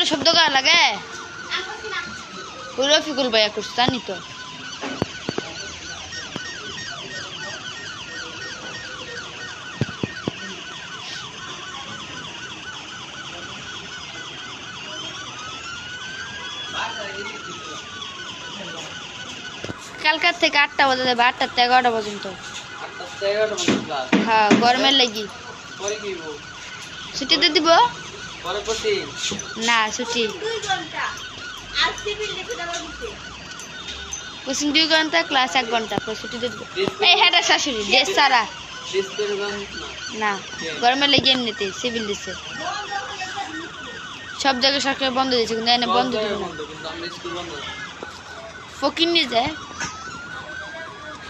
জোরে শব্দ করা লাগে ওই রফিকুল ভাইয়া করছে জানি তো কালকার থেকে 8টা বাজে যাবে 8টা থেকে 11টা পর্যন্ত হ্যাঁ গরমের লাগি ছুটি দিয়ে দিব না ছুটি কোচিং 2 ঘন্টা ক্লাস 1 ঘন্টা পর ছুটি দিয়ে দিব এই হেডা শাশুড়ি দেশ সারা না গরমের লাগি এমনিতে সিভিল দিছে সব জায়গায় সরকার বন্ধ দিয়েছে কিন্তু এনে বন্ধ দিবে না ফকির নিয়ে যায়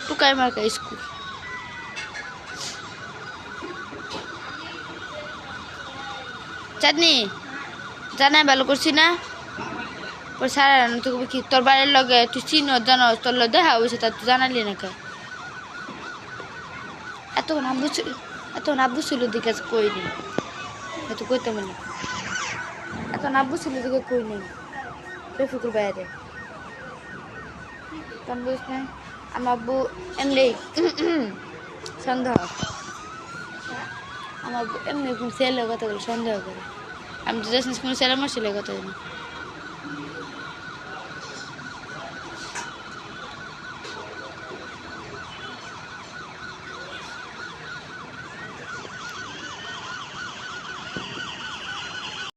টুকাই মার্কা স্কুল চাঁদনি জানাই ভালো করছি না পর সারা তোকে কি তোর বাড়ির লগে তুই চিনো জানো তোর লগে দেখা হয়েছে তা তুই জানালি না কে এত নাব্বু ছিল দিকে কই নেই এত কইতে মানে এত নাব্বু ছিল দিকে কই নেই রফিকুল বাইরে তখন বুঝ না আমার আব্বু এমনি সন্দেহ আমার এমনি কোন ছেলের কথা বলে সন্দেহ করে আমি তো কোনো ছেলের মার ছেলের কথা জানি